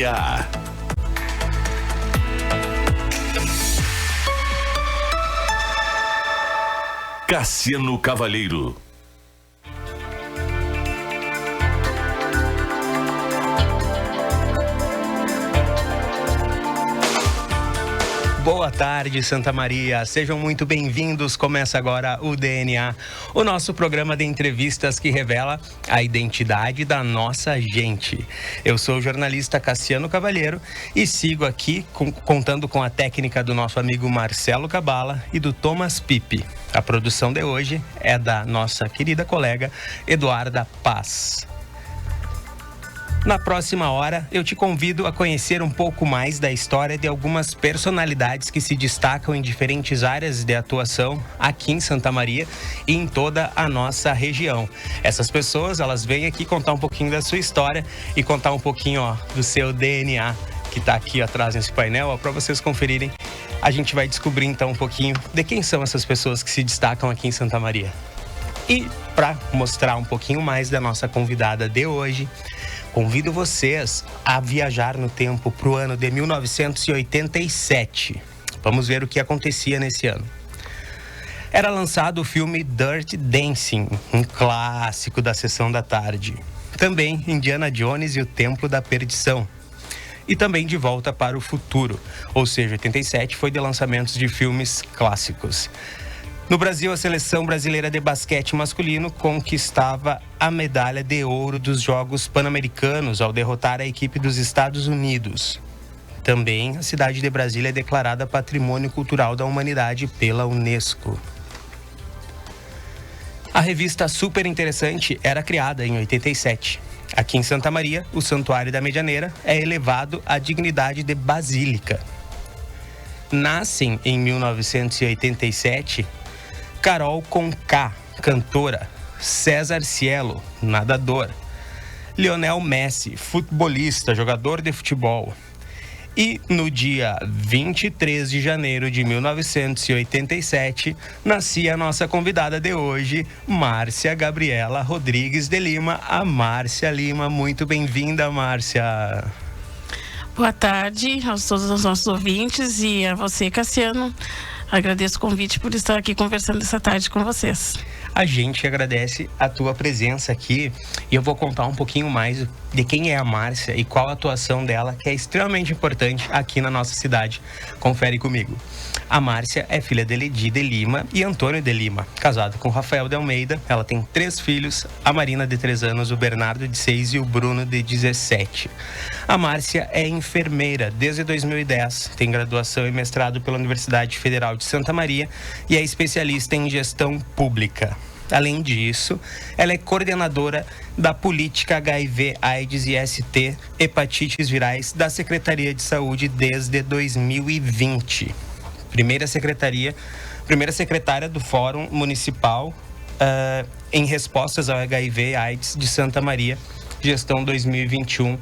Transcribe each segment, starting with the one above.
DNA. Cassiano Cavalheiro. Boa tarde, Santa Maria. Sejam muito bem-vindos. Começa agora o DNA, o nosso programa de entrevistas que revela a identidade da nossa gente. Eu sou o jornalista Cassiano Cavalheiro e sigo aqui contando com a técnica do nosso amigo Marcelo Cabala e do Thomas Pipe. A produção de hoje é da nossa querida colega Eduarda Paz. Na próxima hora, eu te convido a conhecer um pouco mais da história de algumas personalidades que se destacam em diferentes áreas de atuação aqui em Santa Maria e em toda a nossa região. Essas pessoas, elas vêm aqui contar um pouquinho da sua história e contar um pouquinho, do seu DNA, que está aqui atrás nesse painel, para vocês conferirem. A gente vai descobrir então um pouquinho de quem são essas pessoas que se destacam aqui em Santa Maria. E para mostrar um pouquinho mais da nossa convidada de hoje, convido vocês a viajar no tempo para o ano de 1987. Vamos ver o que acontecia nesse ano. Era lançado o filme Dirty Dancing, um clássico da sessão da tarde. Também Indiana Jones e o Templo da Perdição. E também De Volta para o Futuro, ou seja, 87 foi de lançamentos de filmes clássicos. No Brasil, a seleção brasileira de basquete masculino conquistava a medalha de ouro dos Jogos Pan-Americanos ao derrotar a equipe dos Estados Unidos. Também, a cidade de Brasília é declarada Patrimônio Cultural da Humanidade pela Unesco. A revista Super Interessante era criada em 87. Aqui em Santa Maria, o Santuário da Medianeira é elevado à dignidade de basílica. Nascem em 1987... Carol Conká, cantora, César Cielo, nadador, Lionel Messi, futebolista, jogador de futebol. E no dia 23 de janeiro de 1987, nascia a nossa convidada de hoje, Márcia Gabriela Rodrigues de Lima, a Márcia Lima. Muito bem-vinda, Márcia. Boa tarde a todos os nossos ouvintes e a você, Cassiano. Agradeço o convite por estar aqui conversando essa tarde com vocês. A gente agradece a tua presença aqui e eu vou contar um pouquinho mais de quem é a Márcia e qual a atuação dela, que é extremamente importante aqui na nossa cidade. Confere comigo. A Márcia é filha de Ledi de Lima e Antônio de Lima, casada com Rafael de Almeida. Ela tem 3 filhos, a Marina de 3 anos, o Bernardo de 6 e o Bruno de 17. A Márcia é enfermeira desde 2010, tem graduação e mestrado pela Universidade Federal de Santa Maria e é especialista em gestão pública. Além disso, ela é coordenadora da política HIV/AIDS e ST, hepatites virais, da Secretaria de Saúde desde 2020. Primeira secretária do Fórum Municipal em respostas ao HIV/AIDS de Santa Maria, gestão 2021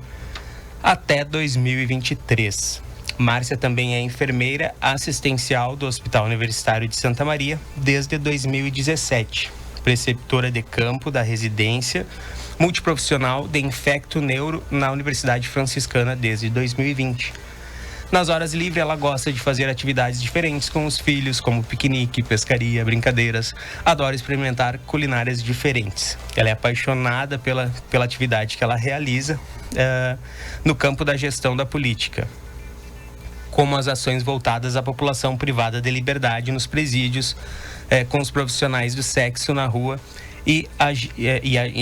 até 2023. Márcia também é enfermeira assistencial do Hospital Universitário de Santa Maria desde 2017, preceptora de campo da residência multiprofissional de infecto neuro na Universidade Franciscana desde 2020. Nas horas livres, ela gosta de fazer atividades diferentes com os filhos, como piquenique, pescaria, brincadeiras. Adora experimentar culinárias diferentes. Ela é apaixonada pela atividade que ela realiza no campo da gestão da política, como as ações voltadas à população privada de liberdade nos presídios, com os profissionais do sexo na rua e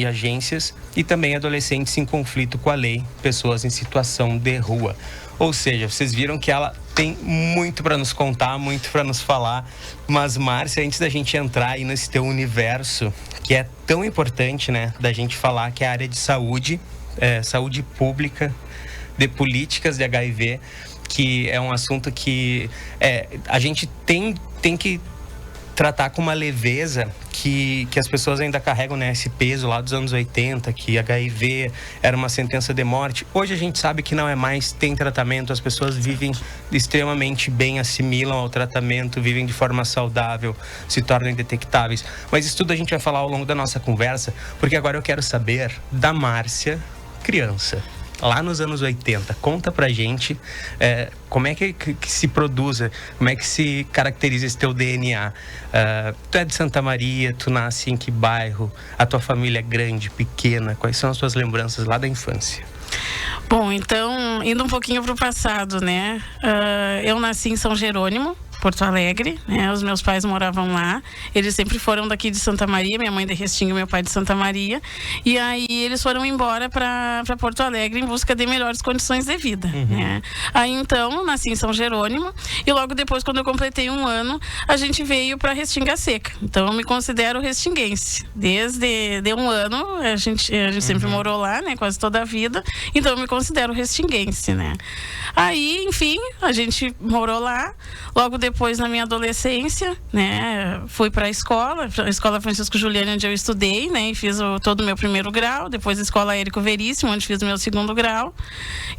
agências, e também adolescentes em conflito com a lei, pessoas em situação de rua. Ou seja, vocês viram que ela tem muito para nos contar, muito para nos falar. Mas, Márcia, antes da gente entrar aí nesse teu universo, que é tão importante, né, da gente falar, que é a área de saúde, saúde pública, de políticas de HIV, que é um assunto que a gente tem que tratar com uma leveza que as pessoas ainda carregam, né, esse peso lá dos anos 80, que HIV era uma sentença de morte. Hoje a gente sabe que não é mais, tem tratamento, as pessoas vivem extremamente bem, assimilam ao tratamento, vivem de forma saudável, se tornam indetectáveis. Mas isso tudo a gente vai falar ao longo da nossa conversa, porque agora eu quero saber da Márcia criança. lá nos anos 80. Conta pra gente como é que se produz, como é que se caracteriza esse teu DNA. Tu é de Santa Maria, tu nasce em que bairro? A tua família é grande, pequena? Quais são as tuas lembranças lá da infância? Bom, então, indo um pouquinho para o passado, né? Eu nasci em São Jerônimo, Porto Alegre, né? Os meus pais moravam lá. Eles sempre foram daqui de Santa Maria, minha mãe de Restinga, meu pai de Santa Maria. E aí eles foram embora para Porto Alegre em busca de melhores condições de vida, né? Aí então, nasci em São Jerônimo e logo depois, quando eu completei 1 ano, a gente veio para Restinga Seca. Então eu me considero restinguense. Desde 1 ano, a gente sempre morou lá, né? Quase toda a vida. Então eu me considero restinguense, né? Aí, enfim, a gente morou lá. Logo depois, na minha adolescência, né, fui para a escola Francisco Juliano, onde eu estudei, né, e fiz todo o meu 1º grau. Depois a escola Érico Veríssimo, onde fiz o meu 2º grau.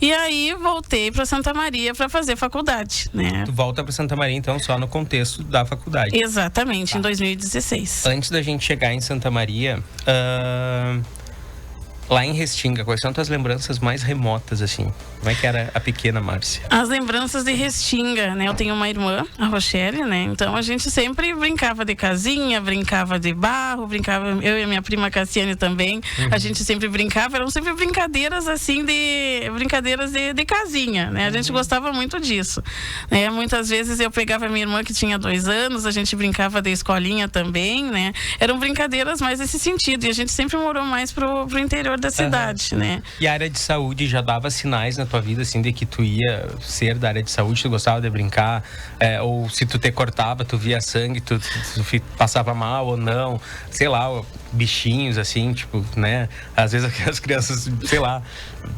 E aí voltei para Santa Maria para fazer faculdade, né? Tu volta para Santa Maria, então, só no contexto da faculdade. Exatamente, em 2016. Antes da gente chegar em Santa Maria, lá em Restinga, quais são tuas lembranças mais remotas, assim? Como é que era a pequena Márcia? As lembranças de Restinga, né? Eu tenho uma irmã, a Rochelle, né? Então a gente sempre brincava de casinha, brincava de barro, eu e a minha prima Cassiane também. A gente sempre brincava, eram sempre brincadeiras assim brincadeiras de casinha, né? A gente gostava muito disso, né? Muitas vezes eu pegava a minha irmã que tinha 2 anos, a gente brincava de escolinha também, né? Eram brincadeiras mais nesse sentido, e a gente sempre morou mais pro interior da cidade, né? E a área de saúde já dava sinais na tua vida, assim, de que tu ia ser da área de saúde, tu gostava de brincar, ou se tu te cortava, tu via sangue, tu passava mal ou não, sei lá, bichinhos, assim, tipo, né? Às vezes as crianças, sei lá,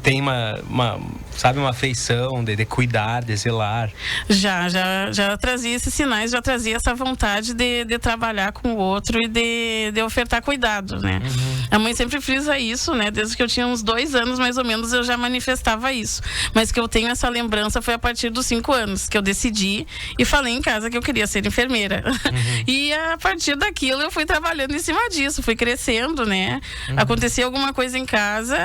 tem uma afeição de cuidar, de zelar. Já trazia esses sinais, já trazia essa vontade de trabalhar com o outro e de ofertar cuidado, né? A mãe sempre frisa isso, né? Desde que eu tinha uns 2 anos, mais ou menos, eu já manifestava isso. Mas que eu tenho essa lembrança foi a partir dos 5 anos, que eu decidi e falei em casa que eu queria ser enfermeira. E a partir daquilo eu fui trabalhando em cima disso, fui crescendo, né? Acontecia alguma coisa em casa,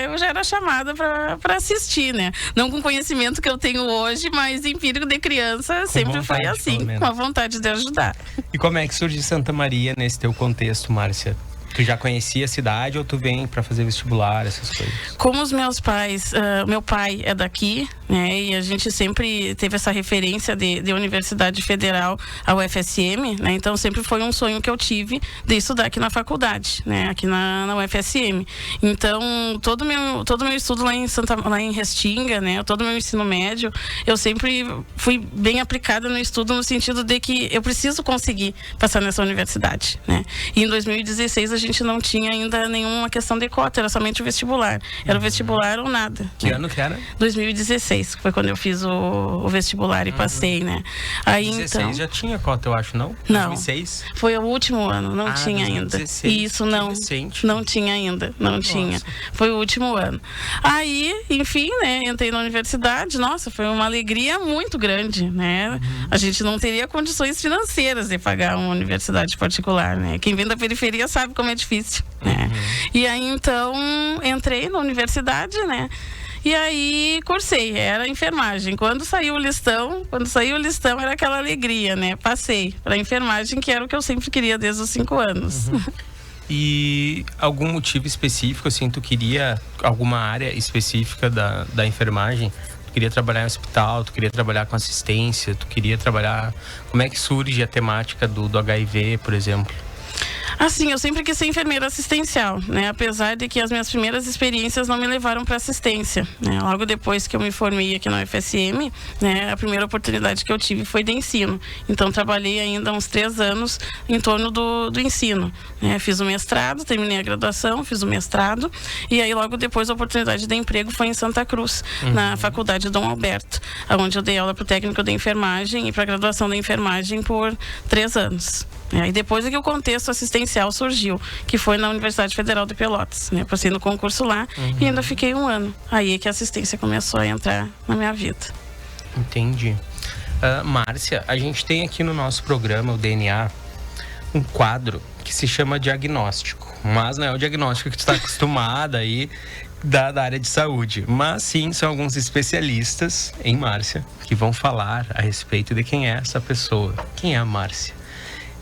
eu já era chamada para assistir, né? Não com o conhecimento que eu tenho hoje, mas empírico de criança, sempre foi assim, com a vontade de ajudar. E como é que surge Santa Maria nesse teu contexto, Márcia? Tu já conhecia a cidade ou tu vem para fazer vestibular, essas coisas? Como os meus pais, meu pai é daqui, né? E a gente sempre teve essa referência de Universidade Federal, a UFSM, né? Então sempre foi um sonho que eu tive de estudar aqui na faculdade, né? Aqui na UFSM. Então todo meu estudo lá em Restinga, né? Todo o meu ensino médio, eu sempre fui bem aplicada no estudo, no sentido de que eu preciso conseguir passar nessa universidade, né? E em 2016 a gente não tinha ainda nenhuma questão de cota, era somente o vestibular. Era o vestibular ou nada. Que ano que era? 2016, que foi quando eu fiz o vestibular e passei, né? Aí 2016 então já tinha cota, eu acho, não? Não. 2006? Foi o último ano, não tinha 2016, ainda. Isso, não. Recente. Não tinha ainda, não tinha. Foi o último ano. Aí, enfim, né, entrei na universidade, nossa, foi uma alegria muito grande, né? A gente não teria condições financeiras de pagar uma universidade particular, né? Quem vem da periferia sabe como é difícil, né? E aí, então, entrei na universidade, né? E aí cursei, era enfermagem. Quando saiu o listão era aquela alegria, né? Passei para enfermagem, que era o que eu sempre queria desde os 5 anos. E algum motivo específico, assim, tu queria alguma área específica da enfermagem? Tu queria trabalhar em hospital, tu queria trabalhar com assistência, tu queria trabalhar... Como é que surge a temática do HIV, por exemplo? Assim, eu sempre quis ser enfermeira assistencial, né? Apesar de que as minhas primeiras experiências não me levaram para assistência, né? Logo depois que eu me formei aqui na UFSM, né? A primeira oportunidade que eu tive foi de ensino. Então, trabalhei ainda uns 3 anos em torno do ensino, né? Fiz o mestrado, terminei a graduação, fiz o mestrado. E aí, logo depois, a oportunidade de emprego foi em Santa Cruz, na Faculdade Dom Alberto, onde eu dei aula para o técnico de enfermagem e para a graduação de enfermagem por 3 anos. E depois é que o contexto assistencial surgiu, que foi na Universidade Federal de Pelotas, né? Passei no concurso lá e ainda fiquei 1 ano. Aí é que a assistência começou a entrar na minha vida. Entendi. Márcia, a gente tem aqui no nosso programa, o DNA, um quadro que se chama diagnóstico. Mas não é o diagnóstico que tu está acostumada aí, da área de saúde, mas sim são alguns especialistas em Márcia que vão falar a respeito de quem é essa pessoa, quem é a Márcia.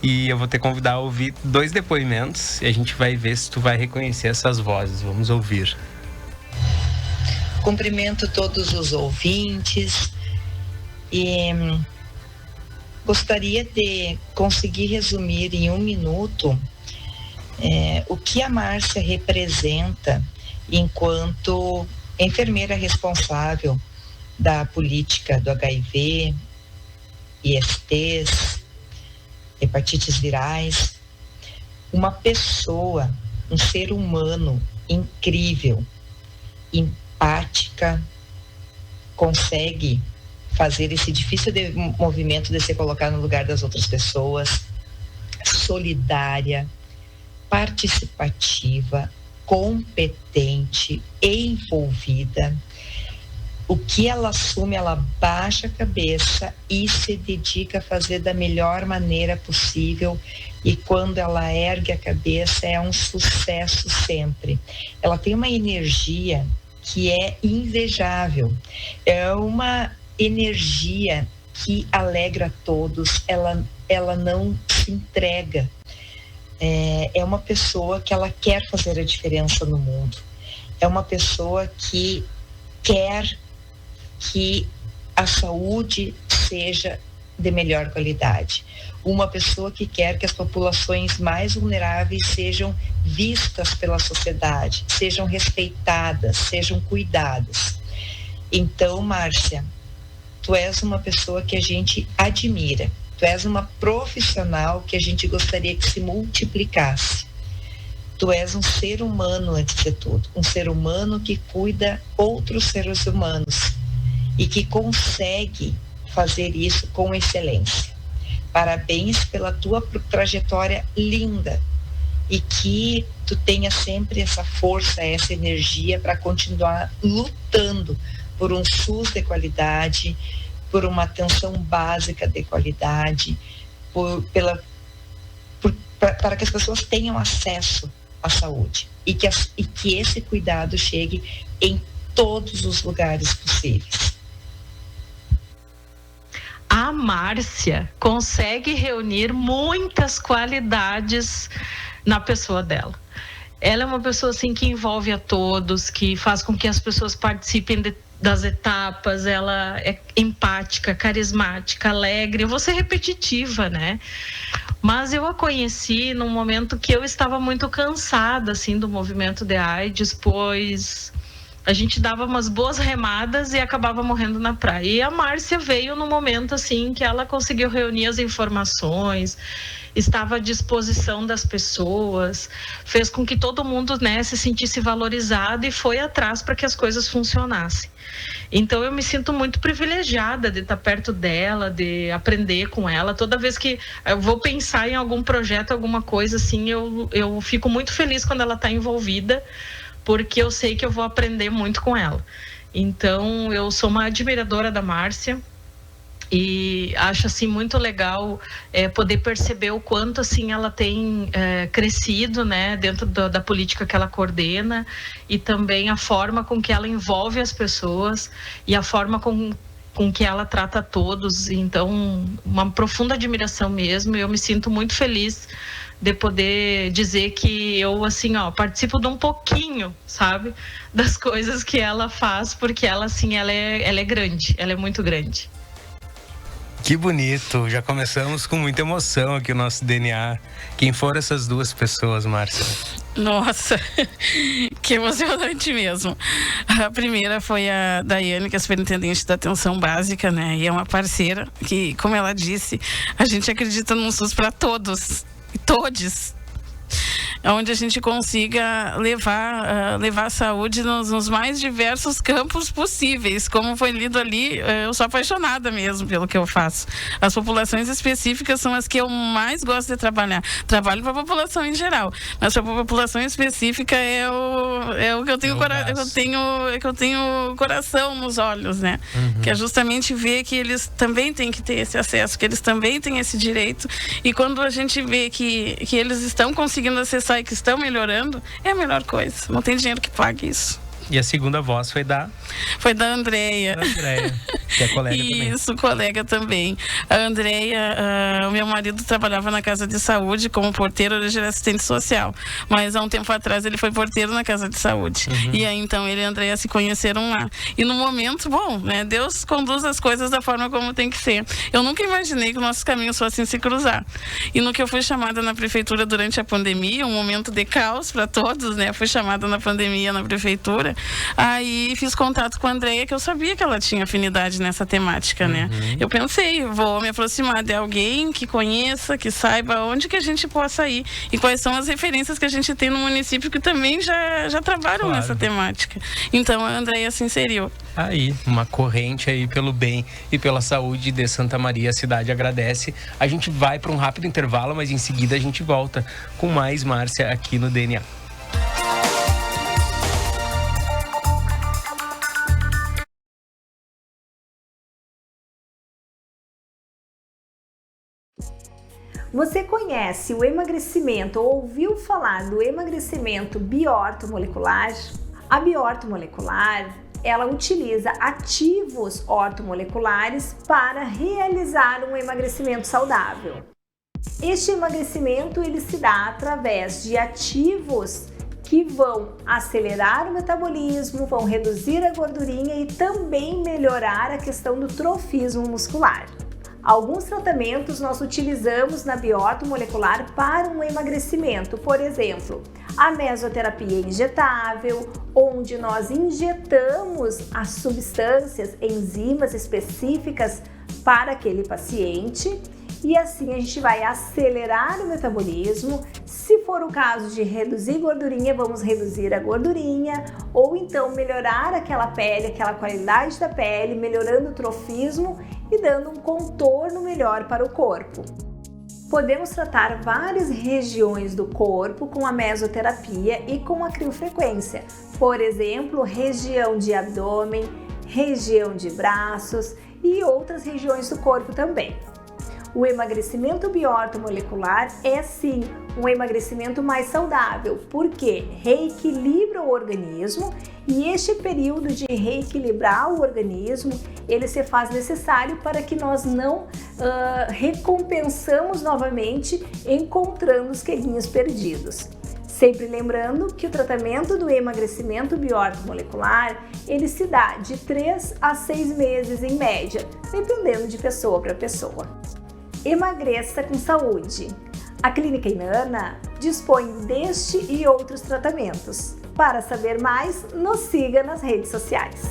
E eu vou te convidar a ouvir 2 depoimentos e a gente vai ver se tu vai reconhecer essas vozes. Vamos ouvir. Cumprimento todos os ouvintes e gostaria de conseguir resumir em 1 minuto o que a Márcia representa enquanto enfermeira responsável da política do HIV, ISTs, hepatites virais. Uma pessoa, um ser humano incrível, empática, consegue fazer esse difícil movimento de se colocar no lugar das outras pessoas, solidária, participativa, competente, envolvida. O que ela assume, ela baixa a cabeça e se dedica a fazer da melhor maneira possível. E quando ela ergue a cabeça, é um sucesso sempre. Ela tem uma energia que é invejável. É uma energia que alegra a todos. Ela não se entrega. É uma pessoa que ela quer fazer a diferença no mundo. É uma pessoa que quer que a saúde seja de melhor qualidade. Uma pessoa que quer que as populações mais vulneráveis sejam vistas pela sociedade, sejam respeitadas, sejam cuidadas. Então, Márcia, tu és uma pessoa que a gente admira. Tu és uma profissional que a gente gostaria que se multiplicasse. Tu és um ser humano, antes de tudo. Um ser humano que cuida outros seres humanos e que consegue fazer isso com excelência. Parabéns pela tua trajetória linda e que tu tenha sempre essa força, essa energia para continuar lutando por um SUS de qualidade, por uma atenção básica de qualidade, para que as pessoas tenham acesso à saúde e que esse cuidado chegue em todos os lugares possíveis. A Márcia consegue reunir muitas qualidades na pessoa dela. Ela é uma pessoa assim que envolve a todos, que faz com que as pessoas participem das etapas. Ela é empática, carismática, alegre. Eu vou ser repetitiva, né? Mas eu a conheci num momento que eu estava muito cansada assim do movimento de AIDS, pois a gente dava umas boas remadas e acabava morrendo na praia. E a Márcia veio no momento assim que ela conseguiu reunir as informações, estava à disposição das pessoas, fez com que todo mundo, né, se sentisse valorizado e foi atrás para que as coisas funcionassem. Então eu me sinto muito privilegiada de estar perto dela, de aprender com ela. Toda vez que eu vou pensar em algum projeto, alguma coisa assim, eu fico muito feliz quando ela está envolvida, porque eu sei que eu vou aprender muito com ela. Então, eu sou uma admiradora da Márcia e acho, assim, muito legal poder perceber o quanto, assim, ela tem crescido, né, dentro da política que ela coordena e também a forma com que ela envolve as pessoas e a forma com que ela trata todos. Então, uma profunda admiração mesmo, e eu me sinto muito feliz de poder dizer que eu, assim, participo de um pouquinho, sabe, das coisas que ela faz, porque ela, assim, ela é grande, ela é muito grande. Que bonito, já começamos com muita emoção aqui o nosso DNA. Quem foram essas 2 pessoas, Márcia? Nossa, que emocionante mesmo. A primeira foi a Daiane, que é superintendente da atenção básica, né, e é uma parceira que, como ela disse, a gente acredita num SUS para todos e todes, onde a gente consiga levar a saúde nos mais diversos campos possíveis. Como foi lido ali, eu sou apaixonada mesmo pelo que eu faço. As populações específicas são as que eu mais gosto de trabalhar. Trabalho para a população em geral, mas para a população específica é o que eu tenho, eu tenho coração nos olhos, né? Uhum. Que é justamente ver que eles também têm que ter esse acesso, que eles também têm esse direito. E quando a gente vê que eles estão conseguindo acessar e que estão melhorando, é a melhor coisa. Não tem dinheiro que pague isso. E a segunda voz foi da Andréia. Que é colega também. Isso, colega também. A Andréia, o meu marido trabalhava na casa de saúde como porteiro, hoje ele é assistente social. Mas há um tempo atrás ele foi porteiro na casa de saúde. E aí então ele e a Andréia se conheceram lá. E no momento, bom, né, Deus conduz as coisas da forma como tem que ser. Eu nunca imaginei que nossos caminhos fossem se cruzar. E no que eu fui chamada na prefeitura durante a pandemia, um momento de caos para todos, né? Fui chamada na pandemia na prefeitura. Aí fiz contato com a Andréia, que eu sabia que ela tinha afinidade nessa temática, né? Eu pensei, vou me aproximar de alguém que conheça, que saiba onde que a gente possa ir e quais são as referências que a gente tem no município que também já trabalham nessa temática. Então a Andréia se inseriu. Aí, uma corrente aí pelo bem e pela saúde de Santa Maria. A cidade agradece. A gente vai para um rápido intervalo, mas em seguida a gente volta com mais Márcia aqui no DNA. Você conhece o emagrecimento ou ouviu falar do emagrecimento bioortomolecular? A bioortomolecular, ela utiliza ativos ortomoleculares para realizar um emagrecimento saudável. Este emagrecimento ele se dá através de ativos que vão acelerar o metabolismo, vão reduzir a gordurinha e também melhorar a questão do trofismo muscular. Alguns tratamentos nós utilizamos na bioortomolecular para um emagrecimento, por exemplo, a mesoterapia injetável, onde nós injetamos as substâncias, enzimas específicas para aquele paciente e assim a gente vai acelerar o metabolismo. Se for o caso de reduzir gordurinha, vamos reduzir a gordurinha ou então melhorar aquela pele, aquela qualidade da pele, melhorando o trofismo e dando um contorno melhor para o corpo. Podemos tratar várias regiões do corpo com a mesoterapia e com a criofrequência. Por exemplo, região de abdômen, região de braços e outras regiões do corpo também. O emagrecimento bioortomolecular é sim um emagrecimento mais saudável, porque reequilibra o organismo e este período de reequilibrar o organismo, ele se faz necessário para que nós não recompensamos novamente encontrando os quilinhos perdidos. Sempre lembrando que o tratamento do emagrecimento bioortomolecular, ele se dá de 3 a 6 meses em média, dependendo de pessoa para pessoa. Emagreça com saúde. A Clínica Inanna dispõe deste e outros tratamentos. Para saber mais, nos siga nas redes sociais.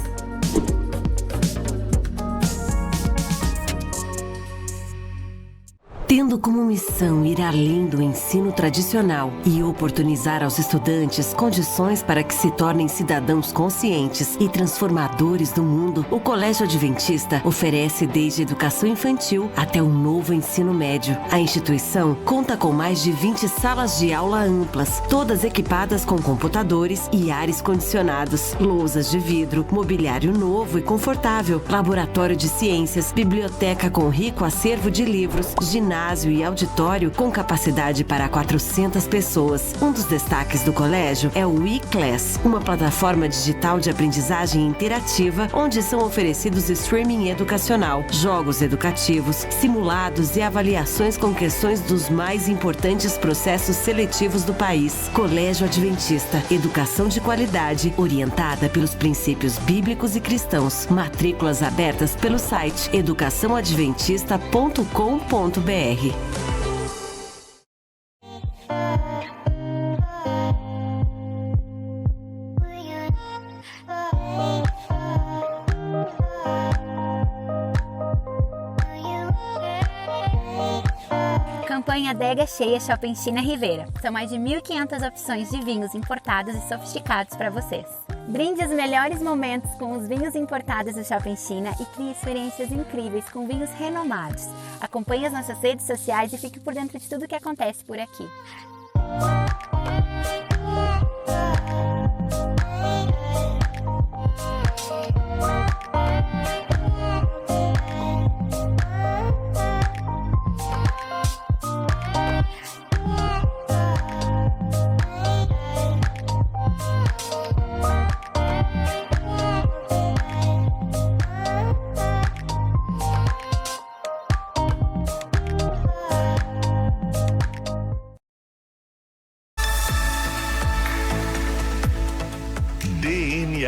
Tendo como missão ir além do ensino tradicional e oportunizar aos estudantes condições para que se tornem cidadãos conscientes e transformadores do mundo, o Colégio Adventista oferece desde educação infantil até o novo ensino médio. A instituição conta com mais de 20 salas de aula amplas, todas equipadas com computadores e ares condicionados, lousas de vidro, mobiliário novo e confortável, laboratório de ciências, biblioteca com rico acervo de livros, ginásio e auditório com capacidade para 400 pessoas. Um dos destaques do colégio é o eClass, uma plataforma digital de aprendizagem interativa onde são oferecidos streaming educacional, jogos educativos, simulados e avaliações com questões dos mais importantes processos seletivos do país. Colégio Adventista, educação de qualidade orientada pelos princípios bíblicos e cristãos. Matrículas abertas pelo site educaçãoadventista.com.br. Campanha Adega Cheia Shopping China Rivera. São mais de 1.500 opções de vinhos importados e sofisticados para vocês. Brinde os melhores momentos com os vinhos importados do Shopping China e crie experiências incríveis com vinhos renomados. Acompanhe as nossas redes sociais e fique por dentro de tudo o que acontece por aqui.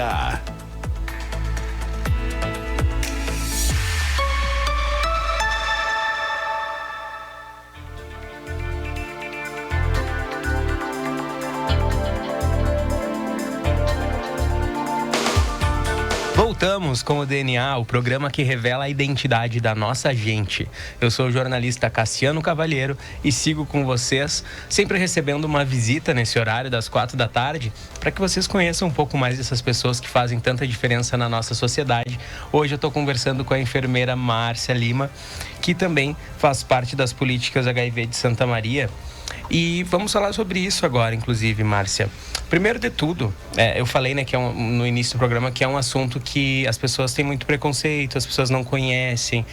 DNA. Voltamos com o DNA, o programa que revela a identidade da nossa gente. Eu sou o jornalista Cassiano Cavalheiro e sigo com vocês, sempre recebendo uma visita nesse horário das 4 da tarde, para que vocês conheçam um pouco mais dessas pessoas que fazem tanta diferença na nossa sociedade. Hoje eu estou conversando com a enfermeira Márcia Lima, que também faz parte das políticas HIV de Santa Maria. E vamos falar sobre isso agora, inclusive, Márcia. Primeiro de tudo, eu falei, né, que no início do programa, que é um assunto que as pessoas têm muito preconceito, as pessoas não conhecem,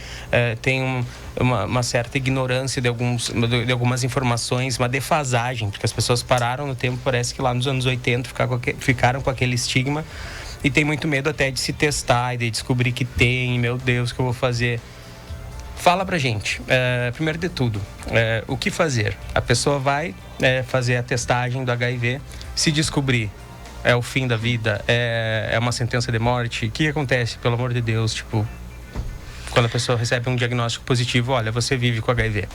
tem uma certa ignorância de algumas informações, uma defasagem, porque as pessoas pararam no tempo, parece que lá nos anos 80 ficaram com aquele estigma e tem muito medo até de se testar e de descobrir que tem, meu Deus, o que eu vou fazer? Fala pra gente, primeiro de tudo, o que fazer? A pessoa vai fazer a testagem do HIV, se descobrir, é o fim da vida, é uma sentença de morte, o que acontece, pelo amor de Deus, tipo, quando a pessoa recebe um diagnóstico positivo, olha, você vive com HIV?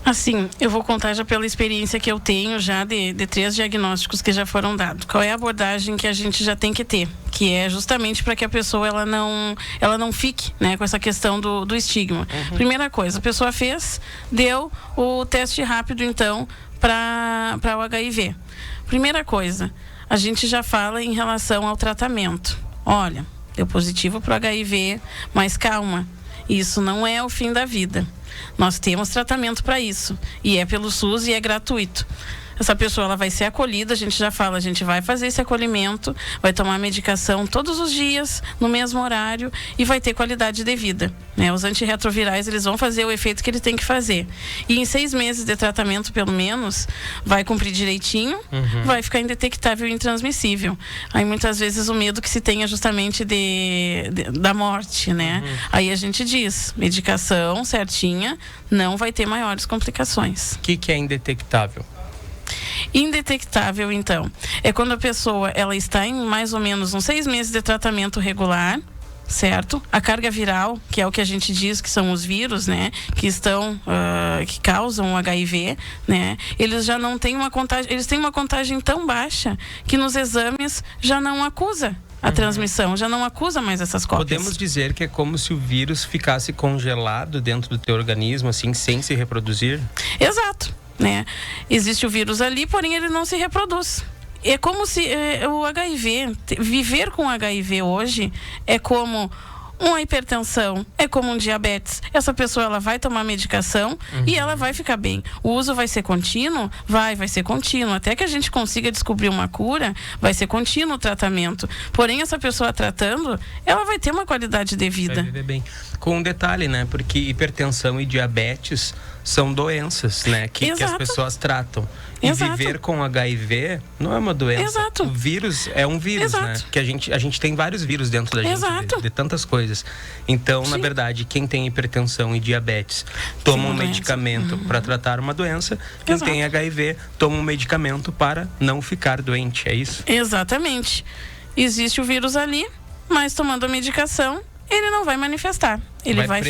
Assim, eu vou contar já pela experiência que eu tenho já de 3 diagnósticos que já foram dados. Qual é a abordagem que a gente já tem que ter? Que é justamente para que a pessoa ela não fique, né, com essa questão do estigma. Primeira coisa, a pessoa deu o teste rápido, então, para o HIV. Primeira coisa, a gente já fala em relação ao tratamento. Olha, deu positivo para o HIV, mas calma, isso não é o fim da vida. Nós temos tratamento para isso e é pelo SUS e é gratuito. Essa pessoa ela vai ser acolhida, a gente já fala, a gente vai fazer esse acolhimento, vai tomar medicação todos os dias, no mesmo horário e vai ter qualidade de vida, né? Os antirretrovirais, eles vão fazer o efeito que ele tem que fazer. E em 6 meses de tratamento, pelo menos, vai cumprir direitinho, vai ficar indetectável e intransmissível. Aí muitas vezes o medo que se tem é justamente da morte, né? Aí a gente diz, medicação certinha, não vai ter maiores complicações. O que é indetectável? Indetectável, então, é quando a pessoa ela está em mais ou menos uns 6 meses de tratamento regular, certo? A carga viral, que é o que a gente diz que são os vírus, né, que causam o HIV, né, eles já não têm uma contagem, eles têm uma contagem tão baixa que nos exames já não acusa a transmissão, já não acusa mais essas cópias. Podemos dizer que é como se o vírus ficasse congelado dentro do teu organismo, assim, sem se reproduzir? Exato. Né? Existe o vírus ali, porém ele não se reproduz. É como se o HIV, viver com HIV hoje é como uma hipertensão, é como um diabetes. Essa pessoa ela vai tomar medicação e ela vai ficar bem. O uso vai ser contínuo? Vai ser contínuo. Até que a gente consiga descobrir uma cura, vai ser contínuo o tratamento. Porém, essa pessoa tratando, ela vai ter uma qualidade de vida. Vai viver bem. Com um detalhe, né? Porque hipertensão e diabetes são doenças, né? Que as pessoas tratam. E viver com HIV não é uma doença. Exato. O vírus é um vírus, né? Que a gente tem vários vírus dentro da gente, de tantas coisas. Então, na verdade, quem tem hipertensão e diabetes toma um medicamento para tratar uma doença. Quem tem HIV toma um medicamento para não ficar doente, é isso? Exatamente. Existe o vírus ali, mas tomando a medicação, ele não vai manifestar. Ele vai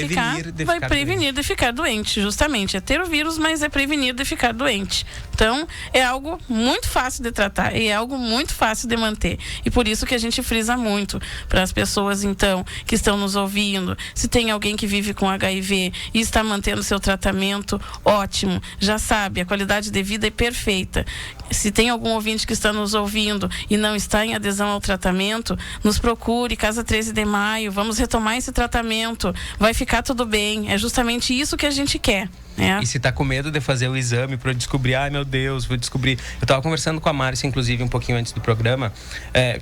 prevenir de ficar doente, justamente. É ter o vírus, mas é prevenir de ficar doente. Então, é algo muito fácil de tratar e é algo muito fácil de manter. E por isso que a gente frisa muito para as pessoas, então, que estão nos ouvindo. Se tem alguém que vive com HIV e está mantendo seu tratamento, ótimo. Já sabe, a qualidade de vida é perfeita. Se tem algum ouvinte que está nos ouvindo e não está em adesão ao tratamento, nos procure, Casa 13 de Maio, vamos retomar esse tratamento. Vai ficar tudo bem. É justamente isso que a gente quer. E se tá com medo de fazer o exame para descobrir, ai meu Deus, vou descobrir. Eu tava conversando com a Márcia, inclusive, um pouquinho antes do programa,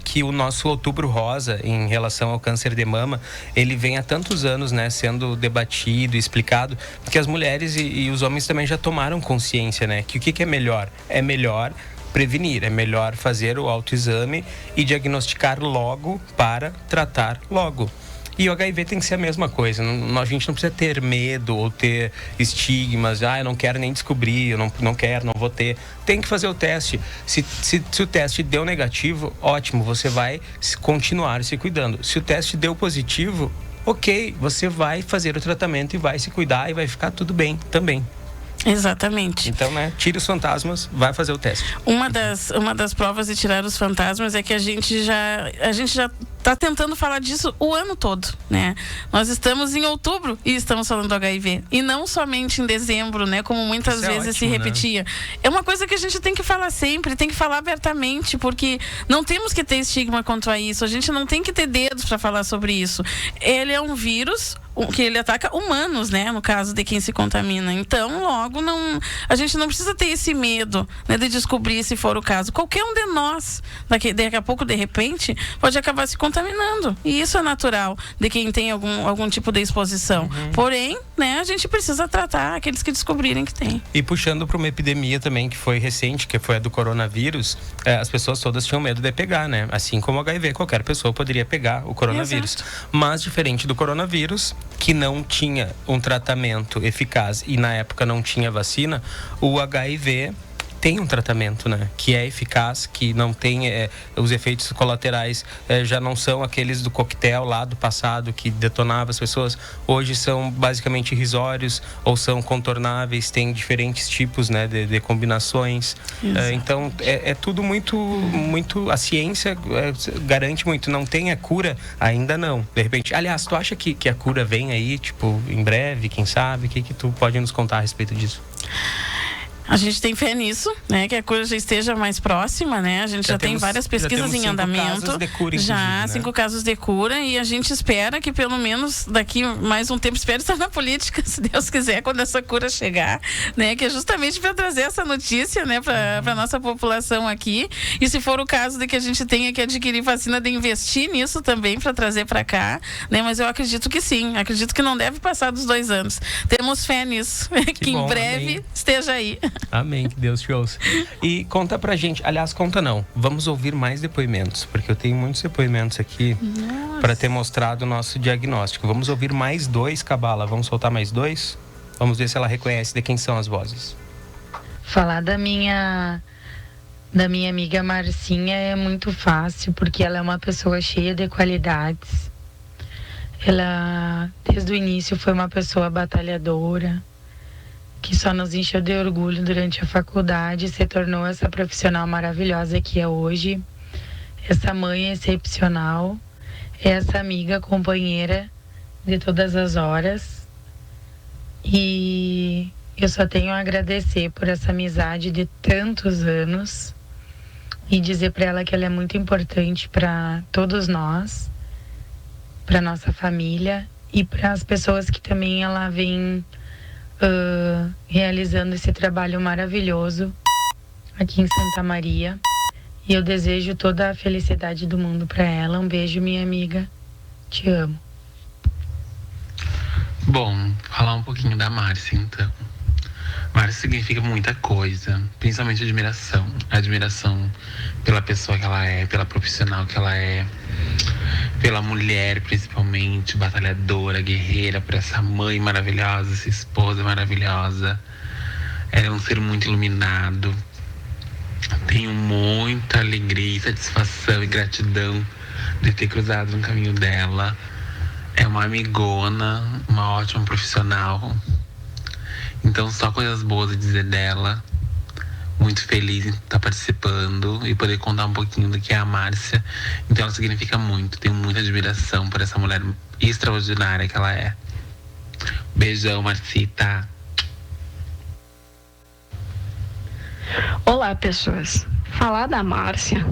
que o nosso Outubro Rosa, em relação ao câncer de mama, ele vem há tantos anos, né, sendo debatido, explicado, porque as mulheres e os homens também já tomaram consciência, né, que o que é melhor? É melhor prevenir, é melhor fazer o autoexame e diagnosticar logo para tratar logo. E o HIV tem que ser a mesma coisa. A gente não precisa ter medo ou ter estigmas. Eu não quero nem descobrir, eu não quero, não vou ter. Tem que fazer o teste. Se o teste deu negativo, ótimo, você vai continuar se cuidando. Se o teste deu positivo, ok, você vai fazer o tratamento e vai se cuidar e vai ficar tudo bem também. Exatamente. Então, tire os fantasmas, vai fazer o teste. Uma das provas de tirar os fantasmas é que a gente já está tentando falar disso o ano todo, né? Nós estamos em outubro e estamos falando do HIV. E não somente em dezembro, né? Como muitas vezes ótimo, se repetia. Né? É uma coisa que a gente tem que falar sempre, tem que falar abertamente, porque não temos que ter estigma quanto a isso. A gente não tem que ter dedos para falar sobre isso. Ele é um vírus que ele ataca humanos, né? No caso de quem se contamina. Então, logo, a gente não precisa ter esse medo, né, de descobrir se for o caso. Qualquer um de nós, daqui a pouco, de repente, pode acabar se contaminando. E isso é natural de quem tem algum tipo de exposição. Porém, né, a gente precisa tratar aqueles que descobrirem que tem. E puxando para uma epidemia também que foi recente, que foi a do coronavírus, as pessoas todas tinham medo de pegar, né? Assim como o HIV, qualquer pessoa poderia pegar o coronavírus. Exato. Mas, diferente do coronavírus, que não tinha um tratamento eficaz e na época não tinha vacina, o HIV tem um tratamento, né? Que é eficaz, que não tem os efeitos colaterais, já não são aqueles do coquetel lá do passado que detonava as pessoas. Hoje são basicamente irrisórios ou são contornáveis, tem diferentes tipos, né, de combinações. Então é tudo muito, a ciência garante muito. Não tem a cura ainda não, de repente. Aliás, tu acha que a cura vem aí, tipo, em breve, quem sabe? O que tu pode nos contar a respeito disso? A gente tem fé nisso, né? Que a cura já esteja mais próxima, né? A gente já tem várias pesquisas em andamento. 5 casos de cura, já, 5 casos de cura, e a gente espera que pelo menos daqui mais um tempo, espero estar na política, se Deus quiser, quando essa cura chegar, né? Que é justamente para trazer essa notícia, né? Para nossa população aqui. E se for o caso de que a gente tenha que adquirir vacina, de investir nisso também para trazer para cá, né? Mas eu acredito que sim, acredito que não deve passar dos 2 anos. Temos fé nisso, que bom, em breve amém. Esteja aí. Amém, que Deus te ouça. E conta pra gente, aliás, conta não, vamos ouvir mais depoimentos, porque eu tenho muitos depoimentos aqui para ter mostrado o nosso diagnóstico. Vamos ouvir mais 2, Cabala, vamos soltar mais 2? Vamos ver se ela reconhece de quem são as vozes. Falar da minha amiga Marcinha é muito fácil, porque ela é uma pessoa cheia de qualidades. Ela, desde o início, foi uma pessoa batalhadora, que só nos encheu de orgulho durante a faculdade e se tornou essa profissional maravilhosa que é hoje, essa mãe excepcional, essa amiga companheira de todas as horas. E eu só tenho a agradecer por essa amizade de tantos anos e dizer para ela que ela é muito importante para todos nós, para nossa família e para as pessoas que também ela vem realizando esse trabalho maravilhoso aqui em Santa Maria. E eu desejo toda a felicidade do mundo para ela. Um beijo, minha amiga. Te amo. Bom, falar um pouquinho da Márcia, então. Márcia significa muita coisa, principalmente admiração. Admiração pela pessoa que ela é, pela profissional que ela é, pela mulher, principalmente, batalhadora, guerreira, por essa mãe maravilhosa, essa esposa maravilhosa. Ela é um ser muito iluminado. Tenho muita alegria, satisfação e gratidão de ter cruzado no caminho dela. É uma amigona, uma ótima profissional. Então, só coisas boas a dizer dela. Muito feliz em estar participando e poder contar um pouquinho do que é a Márcia. Então, ela significa muito. Tenho muita admiração por essa mulher extraordinária que ela é. Beijão, Marcita. Olá, pessoas. Falar da Márcia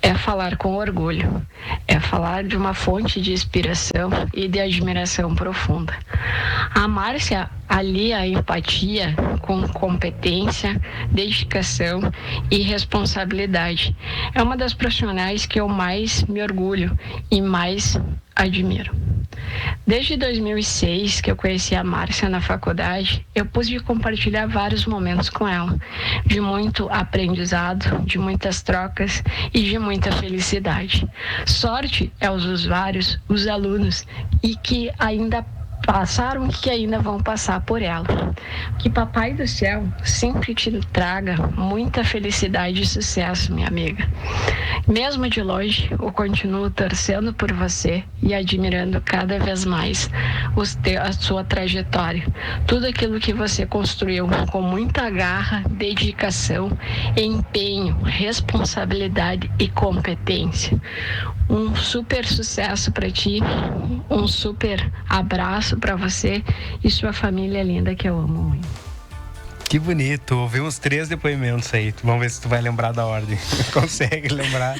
é falar com orgulho, é falar de uma fonte de inspiração e de admiração profunda. A Márcia alia a empatia com competência, dedicação e responsabilidade. É uma das profissionais que eu mais me orgulho e mais admiro. Desde 2006, que eu conheci a Márcia na faculdade, eu pude compartilhar vários momentos com ela, de muito aprendizado, de muitas trocas e de muita felicidade. Sorte é os usuários, os alunos, e que ainda passaram e que ainda vão passar por ela. Que Papai do Céu sempre te traga muita felicidade e sucesso, minha amiga. Mesmo de longe, eu continuo torcendo por você e admirando cada vez mais a sua trajetória. Tudo aquilo que você construiu com muita garra, dedicação, empenho, responsabilidade e competência. Um super sucesso para ti, um super abraço para você e sua família linda que eu amo muito. Que bonito, ouvimos 3 depoimentos aí. Vamos ver se tu vai lembrar da ordem. Consegue lembrar?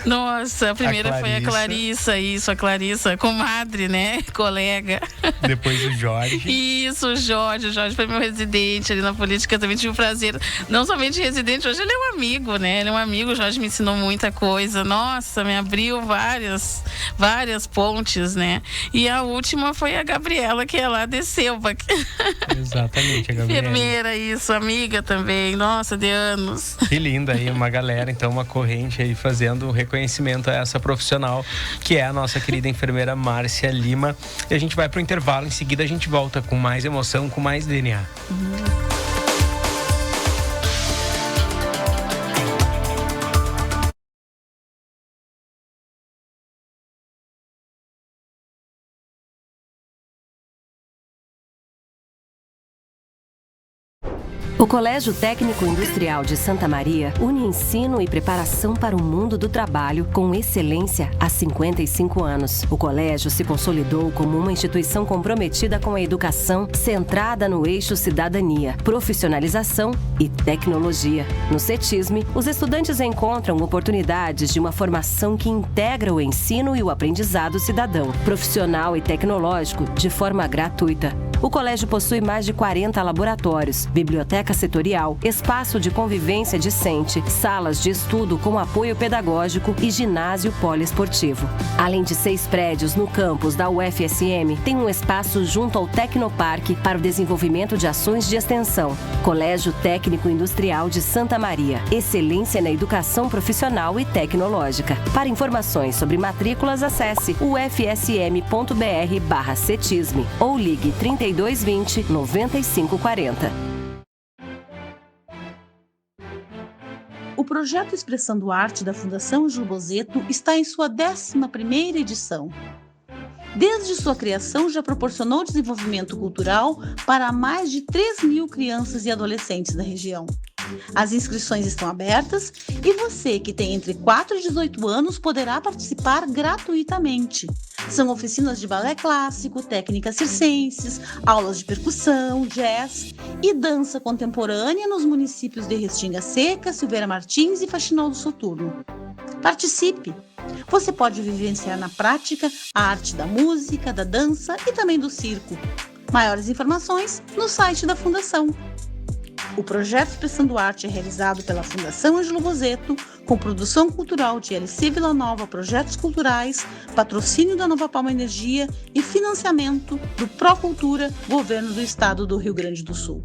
Nossa, a primeira foi a Clarissa, isso, a Clarissa, comadre, né? Colega. Depois o Jorge. Isso, o Jorge foi meu residente ali na política, também tive o prazer, não somente residente, hoje ele é um amigo, né? Ele é um amigo, o Jorge me ensinou muita coisa, nossa, me abriu várias pontes, né? E a última foi a Gabriela, que é lá de Selva. Exatamente, a Gabriela. Enfermeira, isso, amiga também, nossa, de anos. Que linda aí, uma galera, então, uma corrente aí fazendo um reconhecimento a essa profissional, que é a nossa querida enfermeira Márcia Lima. E a gente vai pro intervalo, em seguida a gente volta com mais emoção, com mais DNA. O Colégio Técnico Industrial de Santa Maria une ensino e preparação para o mundo do trabalho com excelência há 55 anos. O colégio se consolidou como uma instituição comprometida com a educação, centrada no eixo cidadania, profissionalização e tecnologia. No CETISME, os estudantes encontram oportunidades de uma formação que integra o ensino e o aprendizado cidadão, profissional e tecnológico de forma gratuita. O colégio possui mais de 40 laboratórios, biblioteca setorial, espaço de convivência decente, salas de estudo com apoio pedagógico e ginásio poliesportivo. Além de 6 prédios no campus da UFSM, tem um espaço junto ao Tecnoparque para o desenvolvimento de ações de extensão. Colégio Técnico Industrial de Santa Maria. Excelência na educação profissional e tecnológica. Para informações sobre matrículas, acesse ufsm.br/cetisme ou ligue 3220 9540. O projeto Expressando Arte da Fundação Ângelo Bozzetto está em sua 11ª edição. Desde sua criação, já proporcionou desenvolvimento cultural para mais de 3.000 crianças e adolescentes da região. As inscrições estão abertas e você que tem entre 4 e 18 anos poderá participar gratuitamente. São oficinas de balé clássico, técnicas circenses, aulas de percussão, jazz e dança contemporânea nos municípios de Restinga Seca, Silveira Martins e Faxinal do Soturno. Participe! Você pode vivenciar na prática a arte da música, da dança e também do circo. Maiores informações no site da Fundação. O projeto Expressando Arte é realizado pela Fundação Ângelo Bozzetto, com produção cultural de LC Vila Nova Projetos Culturais, patrocínio da Nova Palma Energia e financiamento do Procultura, Governo do Estado do Rio Grande do Sul.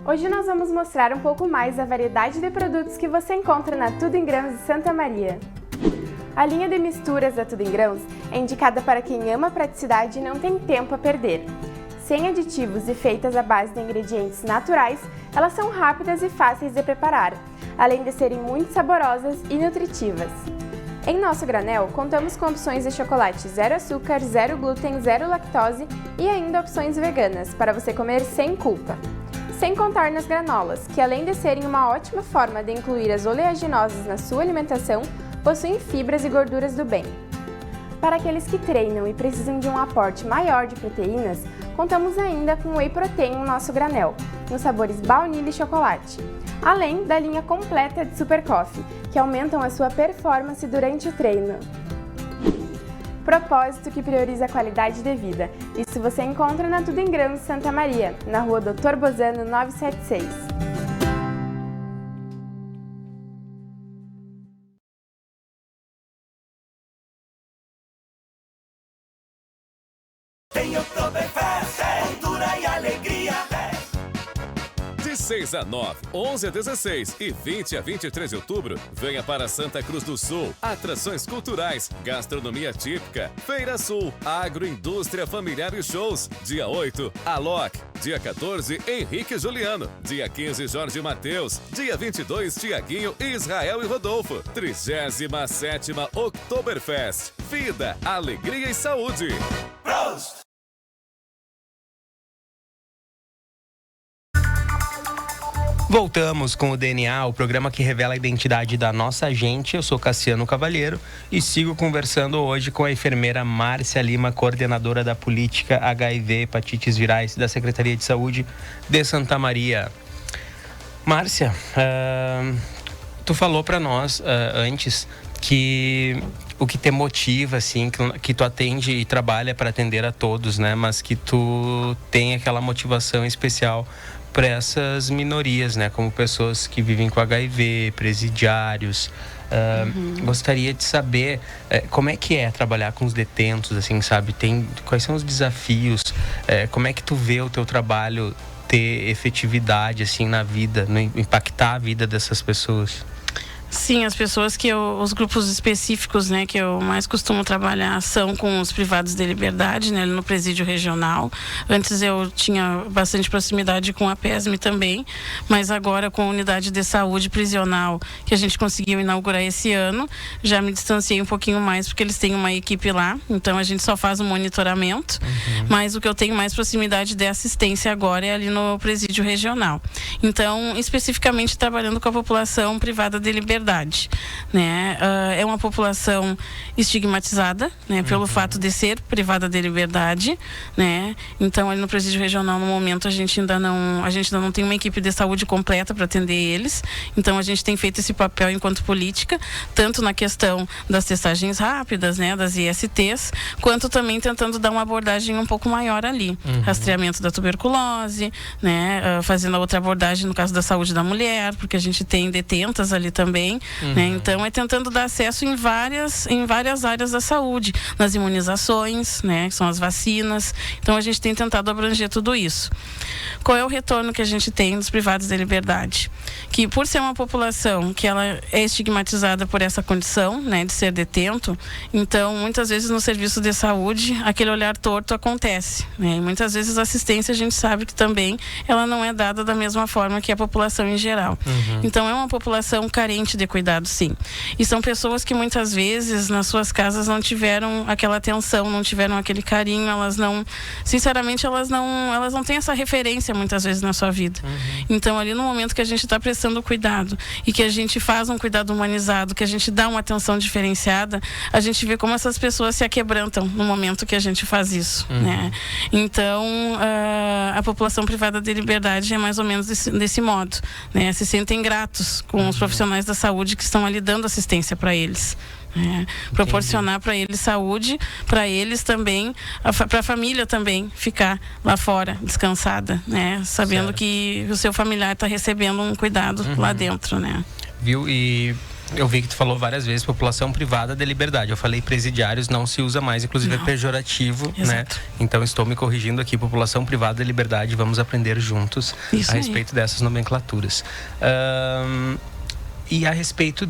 Hoje nós vamos mostrar um pouco mais da variedade de produtos que você encontra na Tudo em Grãos de Santa Maria. A linha de misturas da Tudo em Grãos é indicada para quem ama a praticidade e não tem tempo a perder. Sem aditivos e feitas à base de ingredientes naturais, elas são rápidas e fáceis de preparar, além de serem muito saborosas e nutritivas. Em nosso granel, contamos com opções de chocolate zero açúcar, zero glúten, zero lactose e ainda opções veganas para você comer sem culpa. Sem contar nas granolas, que além de serem uma ótima forma de incluir as oleaginosas na sua alimentação, possuem fibras e gorduras do bem. Para aqueles que treinam e precisam de um aporte maior de proteínas, contamos ainda com Whey Protein no nosso granel, nos sabores baunilha e chocolate, além da linha completa de Super Coffee, que aumentam a sua performance durante o treino. Propósito que prioriza a qualidade de vida. Isso você encontra na Tudo em Grãos Santa Maria, na rua Dr. Bozano 976. 6 a 9, 11 a 16 e 20 a 23 de outubro, venha para Santa Cruz do Sul. Atrações culturais, gastronomia típica, Feira Sul, agroindústria familiar e shows. Dia 8, Alok. Dia 14, Henrique e Juliano. Dia 15, Jorge Mateus. Dia 22, Tiaguinho, Israel e Rodolfo. 37ª Oktoberfest. Vida, alegria e saúde. Prost! Voltamos com o DNA, o programa que revela a identidade da nossa gente. Eu sou Cassiano Cavalheiro e sigo conversando hoje com a enfermeira Márcia Lima, coordenadora da política HIV hepatites virais da Secretaria de Saúde de Santa Maria. Márcia, tu falou para nós antes que o que te motiva, assim, que tu atende e trabalha para atender a todos, né? Mas que tu tem aquela motivação especial para essas minorias, né? Como pessoas que vivem com HIV, presidiários. Gostaria de saber como é que é trabalhar com os detentos, assim, sabe? Quais são os desafios? Como é que tu vê o teu trabalho ter efetividade, assim, na vida, impactar a vida dessas pessoas? Sim, as pessoas os grupos específicos, né, que eu mais costumo trabalhar são com os privados de liberdade, né, no presídio regional. Antes eu tinha bastante proximidade com a PESM também, mas agora com a unidade de saúde prisional, que a gente conseguiu inaugurar esse ano, já me distanciei um pouquinho mais, porque eles têm uma equipe lá, então a gente só faz um monitoramento, mas o que eu tenho mais proximidade de assistência agora é ali no presídio regional. Então, especificamente trabalhando com a população privada de liberdade, né? É uma população estigmatizada, né? Pelo fato de ser privada de liberdade, né? Então, ali no presídio regional, no momento, a gente ainda não tem uma equipe de saúde completa para atender eles. Então, a gente tem feito esse papel enquanto política, tanto na questão das testagens rápidas, né? Das ISTs, quanto também tentando dar uma abordagem um pouco maior ali. Rastreamento da tuberculose, né? Fazendo a outra abordagem no caso da saúde da mulher, porque a gente tem detentas ali também, né? Então é tentando dar acesso em várias áreas da saúde, nas imunizações, né? Que são as vacinas. Então a gente tem tentado abranger tudo isso. Qual é o retorno que a gente tem dos privados de liberdade? Que por ser uma população que ela é estigmatizada por essa condição, né? De ser detento, então muitas vezes no serviço de saúde aquele olhar torto acontece, né? E muitas vezes a assistência a gente sabe que também ela não é dada da mesma forma que a população em geral. Então é uma população carente de cuidado, sim. E são pessoas que muitas vezes nas suas casas não tiveram aquela atenção, não tiveram aquele carinho, sinceramente elas não têm essa referência muitas vezes na sua vida. Então ali no momento que a gente está prestando cuidado e que a gente faz um cuidado humanizado, que a gente dá uma atenção diferenciada, a gente vê como essas pessoas se aquebrantam no momento que a gente faz isso, né? Então a população privada de liberdade é mais ou menos desse modo, né? Se sentem gratos com os profissionais da saúde que estão ali dando assistência para eles. Proporcionar para eles saúde, para eles também, para a família também ficar lá fora descansada, né? Sabendo que o seu familiar está recebendo um cuidado lá dentro, né? Viu? E eu vi que tu falou várias vezes população privada de liberdade. Eu falei presidiários, não se usa mais, inclusive é pejorativo, né? Então estou me corrigindo aqui, população privada de liberdade. Vamos aprender juntos a respeito dessas nomenclaturas. E a respeito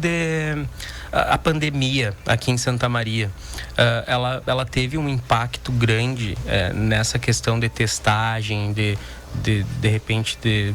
a pandemia aqui em Santa Maria, ela teve um impacto grande nessa questão de testagem, de repente, de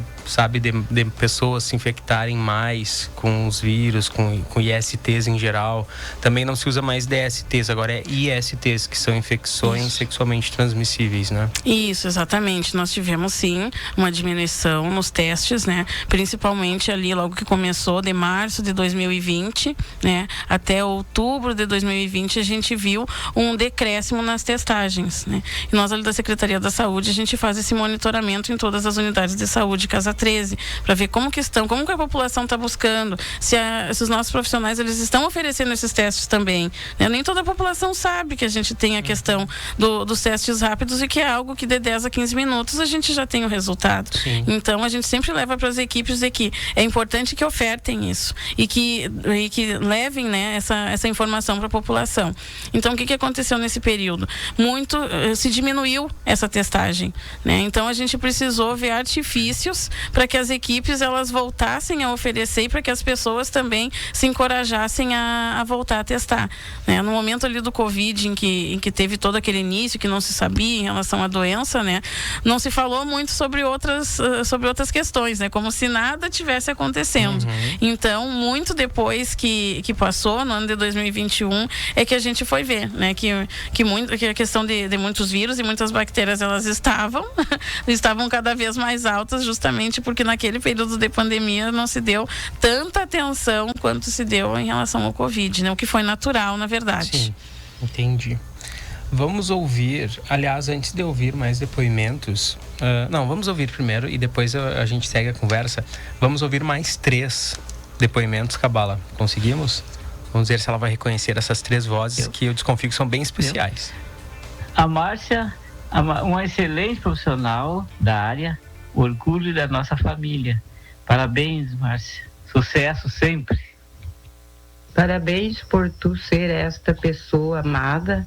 pessoas se infectarem mais com os vírus, com ISTs em geral. Também não se usa mais DSTs, agora é ISTs, que são infecções sexualmente transmissíveis, né? Isso, exatamente. Nós tivemos, sim, uma diminuição nos testes, né? Principalmente ali, logo que começou, de março de 2020, né? Até outubro de 2020, a gente viu um decréscimo nas testagens, né? E nós, ali da Secretaria da Saúde, a gente faz esse monitoramento em todas as unidades de saúde, Casa 13, para ver como que a população está buscando, se os nossos profissionais eles estão oferecendo esses testes também, né? Nem toda a população sabe que a gente tem a questão dos testes rápidos e que é algo que de 10 a 15 minutos a gente já tem o resultado. Então a gente sempre leva para as equipes de que é importante que ofertem isso e que levem, né, essa informação para a população. Então o que aconteceu nesse período? Se diminuiu essa testagem, né? Então a gente precisa precisou ver artifícios para que as equipes elas voltassem a oferecer e para que as pessoas também se encorajassem a voltar a testar, né? No momento ali do Covid, em que teve todo aquele início que não se sabia em relação à doença, né? Não se falou muito sobre outras questões, né? Como se nada tivesse acontecendo. Então, muito depois que passou, no ano de 2021, é que a gente foi ver, né? Que a questão de muitos vírus e muitas bactérias, elas estavam cada vez mais altas, justamente porque naquele período de pandemia não se deu tanta atenção quanto se deu em relação ao Covid, né? O que foi natural, na verdade. Sim, entendi. Vamos ouvir, aliás, antes de ouvir mais depoimentos, vamos ouvir primeiro e depois a gente segue a conversa. Vamos ouvir mais 3 depoimentos, Cabala. Conseguimos? Vamos ver se ela vai reconhecer essas 3 vozes que eu desconfio que são bem especiais. A Márcia, uma excelente profissional da área, orgulho da nossa família. Parabéns, Márcia. Sucesso sempre. Parabéns por tu ser esta pessoa amada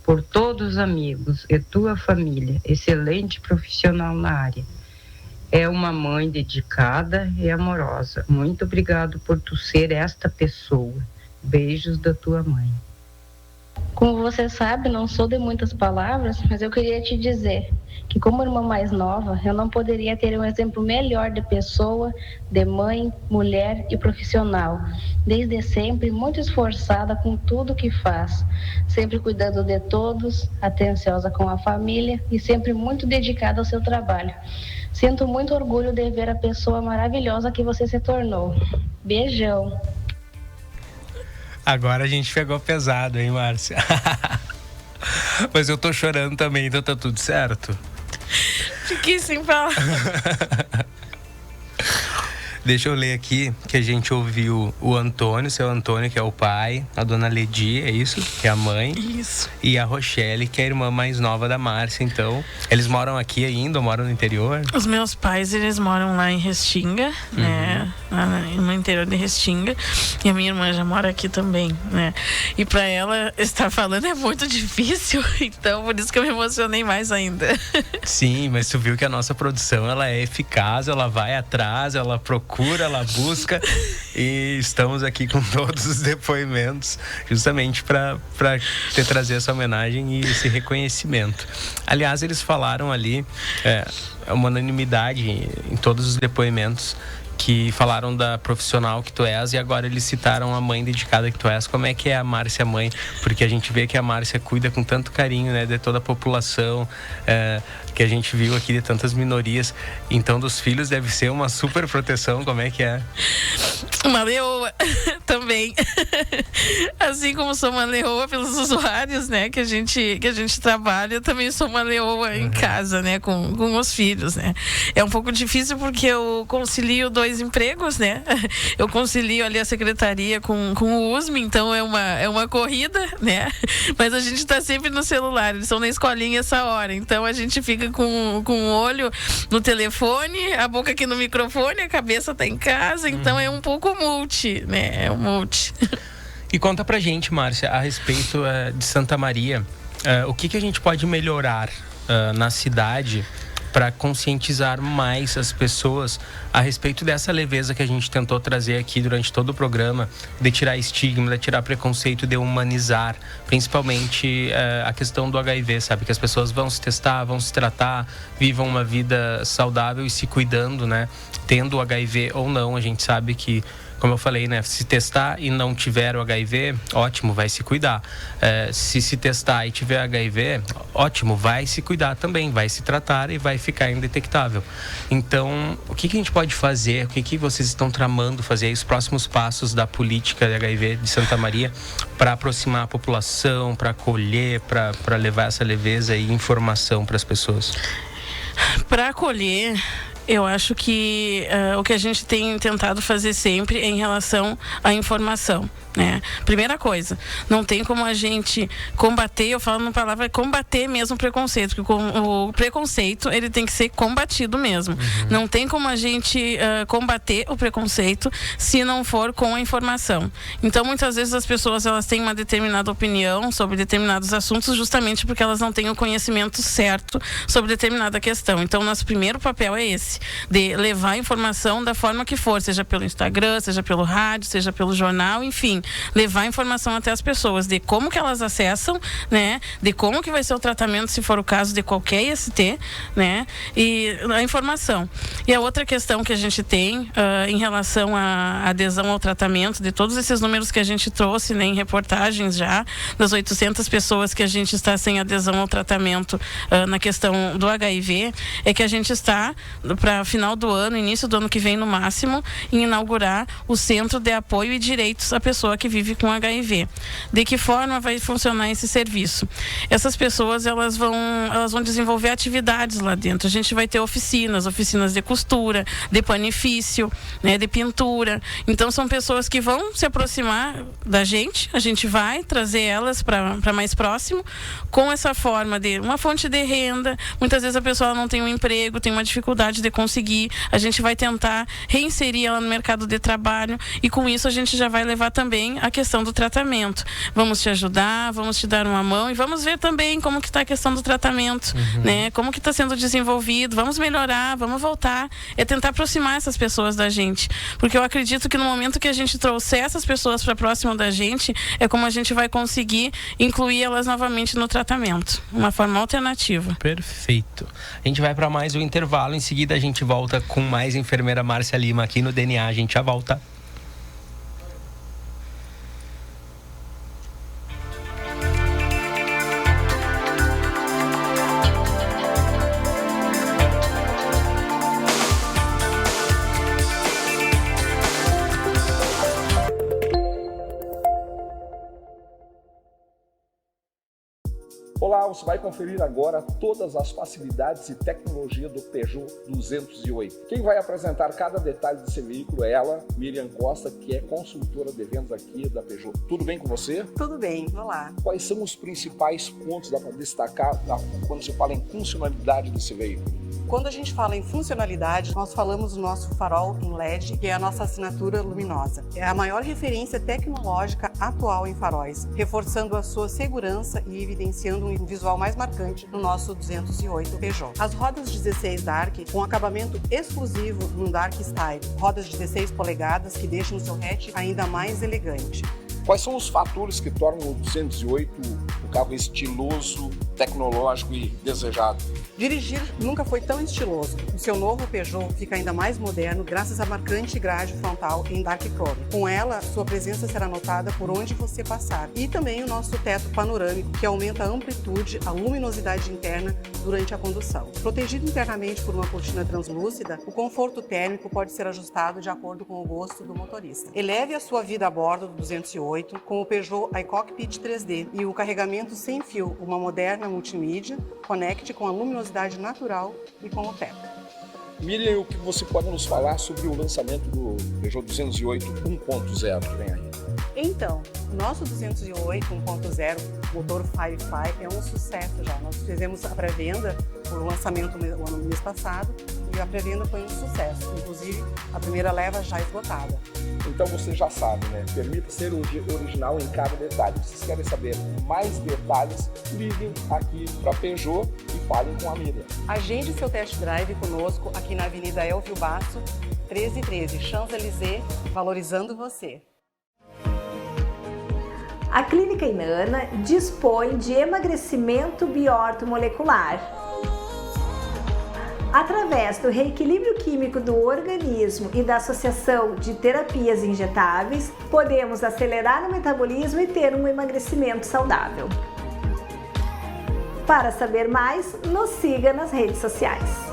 por todos os amigos e tua família. Excelente profissional na área. É uma mãe dedicada e amorosa. Muito obrigado por tu ser esta pessoa. Beijos da tua mãe. Como você sabe, não sou de muitas palavras, mas eu queria te dizer que como irmã mais nova, eu não poderia ter um exemplo melhor de pessoa, de mãe, mulher e profissional. Desde sempre, muito esforçada com tudo que faz, sempre cuidando de todos, atenciosa com a família e sempre muito dedicada ao seu trabalho. Sinto muito orgulho de ver a pessoa maravilhosa que você se tornou. Beijão. Agora a gente pegou pesado, hein, Márcia? Mas eu tô chorando também, então tá tudo certo? Fiquei sem falar. Deixa eu ler aqui que a gente ouviu o Antônio, seu Antônio, que é o pai, a dona Ledi, é isso? Que é a mãe. Isso. E a Rochelle, que é a irmã mais nova da Márcia. Então, eles moram aqui ainda ou moram no interior? Os meus pais, eles moram lá em Restinga, né? No interior de Restinga. E a minha irmã já mora aqui também, né? E pra ela estar falando é muito difícil, então por isso que eu me emocionei mais ainda. Sim, mas tu viu que a nossa produção, ela é eficaz, ela vai atrás, ela procura, ela busca e estamos aqui com todos os depoimentos justamente para te trazer essa homenagem e esse reconhecimento. Aliás, eles falaram ali, uma unanimidade em todos os depoimentos, que falaram da profissional que tu és, e agora eles citaram a mãe dedicada que tu és. Como é que é a Márcia mãe? Porque a gente vê que a Márcia cuida com tanto carinho, né, de toda a população, que a gente viu aqui, de tantas minorias. Então, dos filhos deve ser uma super proteção. Como é que é? Uma leoa também. Assim como sou uma leoa pelos usuários, né, que a gente trabalha, eu também sou uma leoa em casa, né, com os filhos, né. É um pouco difícil porque eu concilio 2 empregos, né? Eu concilio ali a secretaria com o USM, então é uma corrida, né? Mas a gente tá sempre no celular, eles estão na escolinha essa hora, então a gente fica com o olho no telefone, a boca aqui no microfone, a cabeça tá em casa, então é um pouco multi, né? É um multi. E conta pra gente, Márcia, a respeito de Santa Maria, o que a gente pode melhorar na cidade para conscientizar mais as pessoas a respeito dessa leveza que a gente tentou trazer aqui durante todo o programa, de tirar estigma, de tirar preconceito, de humanizar, principalmente a questão do HIV, sabe? Que as pessoas vão se testar, vão se tratar, vivam uma vida saudável e se cuidando, né? Tendo o HIV ou não, a gente sabe que, como eu falei, né? Se testar e não tiver o HIV, ótimo, vai se cuidar. Se testar e tiver HIV, ótimo, vai se cuidar também, vai se tratar e vai ficar indetectável. Então, o que a gente pode fazer? O que vocês estão tramando fazer aí, os próximos passos da política de HIV de Santa Maria para aproximar a população, para acolher, para levar essa leveza e informação para as pessoas? Para acolher, Eu acho que o que a gente tem tentado fazer sempre é em relação à informação, né? Primeira coisa, não tem como a gente combater, eu falo na palavra combater mesmo o preconceito, porque o preconceito ele tem que ser combatido mesmo. Não tem como a gente combater o preconceito se não for com a informação. Então, muitas vezes as pessoas elas têm uma determinada opinião sobre determinados assuntos justamente porque elas não têm o conhecimento certo sobre determinada questão. Então, nosso primeiro papel é esse, de levar a informação da forma que for, seja pelo Instagram, seja pelo rádio, seja pelo jornal, enfim, levar a informação até as pessoas de como que elas acessam, né, de como que vai ser o tratamento se for o caso de qualquer IST, né, e a informação. E a outra questão que a gente tem em relação à adesão ao tratamento, de todos esses números que a gente trouxe, né, em reportagens já, das 800 pessoas que a gente está sem adesão ao tratamento na questão do HIV, é que a gente está, para final do ano, início do ano que vem no máximo, em inaugurar o Centro de Apoio e Direitos à Pessoa que vive com HIV. De que forma vai funcionar esse serviço? Essas pessoas elas vão desenvolver atividades lá dentro. A gente vai ter oficinas de costura, de panifício, né, de pintura. Então são pessoas que vão se aproximar da gente, a gente vai trazer elas para mais próximo, com essa forma de uma fonte de renda. Muitas vezes a pessoa não tem um emprego, tem uma dificuldade de conseguir, a gente vai tentar reinserir ela no mercado de trabalho e com isso a gente já vai levar também a questão do tratamento. Vamos te ajudar, vamos te dar uma mão e vamos ver também como que está a questão do tratamento, né? Como que está sendo desenvolvido, vamos melhorar, vamos voltar. É tentar aproximar essas pessoas da gente, porque eu acredito que no momento que a gente trouxer essas pessoas para próximo da gente, é como a gente vai conseguir incluir elas novamente no tratamento, uma forma alternativa. Perfeito. A gente vai para mais um intervalo, em seguida a gente volta com mais enfermeira Márcia Lima aqui no DNA, a gente já volta. Olá, você vai conferir agora todas as facilidades e tecnologia do Peugeot 208. Quem vai apresentar cada detalhe desse veículo é ela, Miriam Costa, que é consultora de vendas aqui da Peugeot. Tudo bem com você? Tudo bem, olá. Quais são os principais pontos dá para destacar quando se fala em funcionalidade desse veículo? Quando a gente fala em funcionalidade, nós falamos do nosso farol em LED, que é a nossa assinatura luminosa. É a maior referência tecnológica atual em faróis, reforçando a sua segurança e evidenciando um visual mais marcante no nosso 208 Peugeot. As rodas 16 Dark, com acabamento exclusivo no Dark Style, rodas de 16 polegadas que deixam o seu hatch ainda mais elegante. Quais são os fatores que tornam o 208 um carro estiloso, tecnológico e desejado? Dirigir nunca foi tão estiloso. O seu novo Peugeot fica ainda mais moderno graças à marcante grade frontal em Dark Chrome. Com ela, sua presença será notada por onde você passar. E também o nosso teto panorâmico, que aumenta a amplitude, a luminosidade interna durante a condução. Protegido internamente por uma cortina translúcida, o conforto térmico pode ser ajustado de acordo com o gosto do motorista. Eleve a sua vida a bordo do 208 com o Peugeot iCockpit 3D e o carregamento sem fio, uma moderna multimídia, conecte com a luminosidade natural e com o teto. Miriam, o que você pode nos falar sobre o lançamento do Peugeot 208 1.0 que vem aí? Então, o nosso 208 1.0 motor Firefly é um sucesso já. Nós fizemos a pré-venda por lançamento no mês passado e a pré-venda foi um sucesso. Inclusive, a primeira leva já esgotada. Então você já sabe, né? Permita ser original em cada detalhe. Se vocês querem saber mais detalhes, liguem aqui para Peugeot e falem com a Miriam. Agende seu test drive conosco aqui na Avenida Elvio Basso, 1313, Champs-Élysées, valorizando você. A Clínica Inana dispõe de emagrecimento biortomolecular. Através do reequilíbrio químico do organismo e da associação de terapias injetáveis, podemos acelerar o metabolismo e ter um emagrecimento saudável. Para saber mais, nos siga nas redes sociais.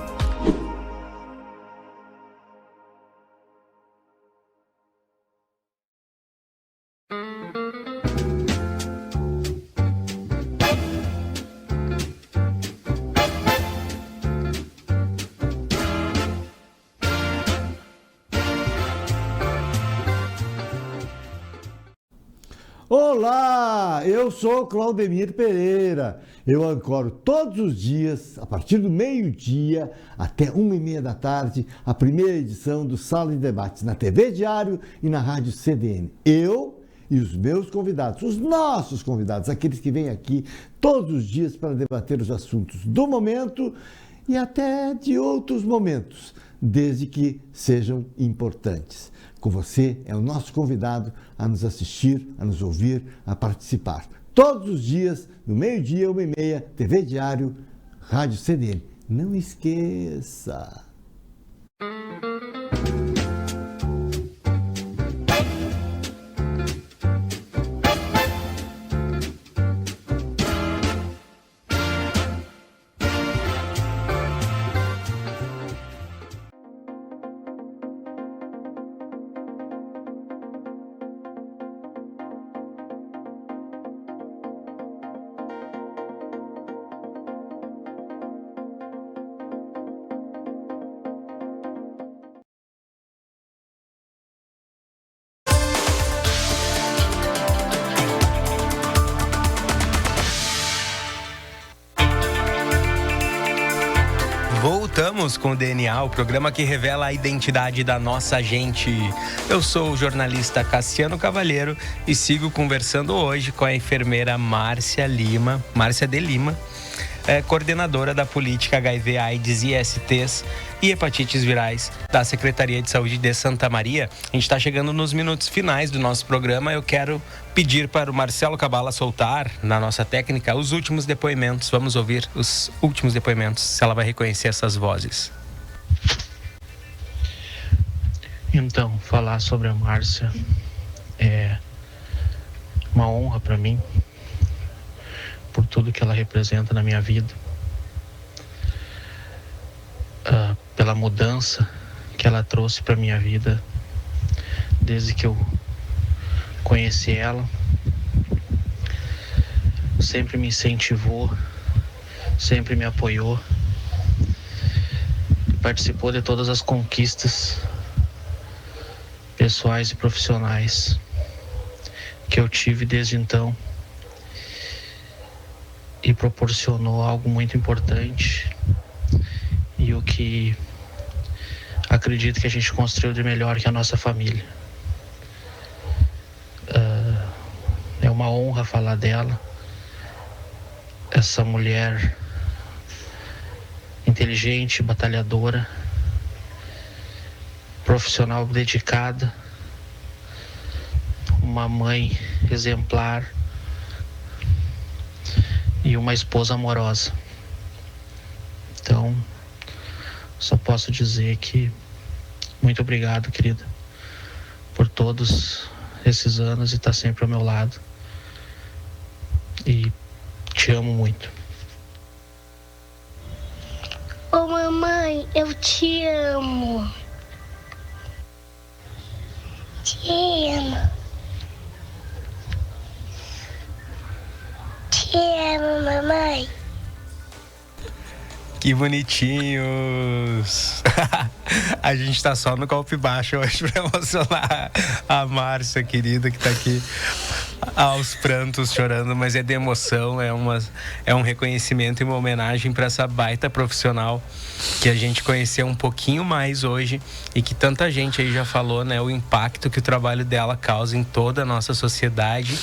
Olá, eu sou Claudemir Pereira. Eu ancoro todos os dias, a partir do meio-dia até 1h30 da tarde, a primeira edição do Sala de Debates na TV Diário e na Rádio CDN. Eu e os meus convidados, os nossos convidados, aqueles que vêm aqui todos os dias para debater os assuntos do momento e até de outros momentos, desde que sejam importantes. Com você é o nosso convidado a nos assistir, a nos ouvir, a participar. Todos os dias, no meio-dia, 1h30, TV Diário, Rádio CDN. Não esqueça! Voltamos com o DNA, o programa que revela a identidade da nossa gente. Eu sou o jornalista Cassiano Cavalheiro e sigo conversando hoje com a enfermeira Márcia de Lima, coordenadora da política HIV, AIDS, ISTs e hepatites virais da Secretaria de Saúde de Santa Maria. A gente está chegando nos minutos finais do nosso programa. Eu quero pedir para o Marcelo Cabala soltar, na nossa técnica, os últimos depoimentos. Vamos ouvir os últimos depoimentos, se ela vai reconhecer essas vozes. Então, falar sobre a Márcia é uma honra para mim, por tudo que ela representa na minha vida, pela mudança que ela trouxe para minha vida desde que eu conheci ela. Sempre me incentivou, sempre me apoiou, participou de todas as conquistas pessoais e profissionais que eu tive desde então, e proporcionou algo muito importante e o que acredito que a gente construiu de melhor, que é a nossa família. É uma honra falar dela, essa mulher inteligente, batalhadora, profissional dedicada, uma mãe exemplar e uma esposa amorosa. Então, só posso dizer que muito obrigado, querida, por todos esses anos e estar sempre ao meu lado. E te amo muito. Ô mamãe, eu te amo. Te amo. Te amo, mamãe. Que bonitinhos! A gente tá só no golpe baixo hoje pra emocionar a Márcia, querida, que tá aqui aos prantos, chorando, mas é de emoção, é um reconhecimento e uma homenagem para essa baita profissional que a gente conheceu um pouquinho mais hoje e que tanta gente aí já falou, né, o impacto que o trabalho dela causa em toda a nossa sociedade.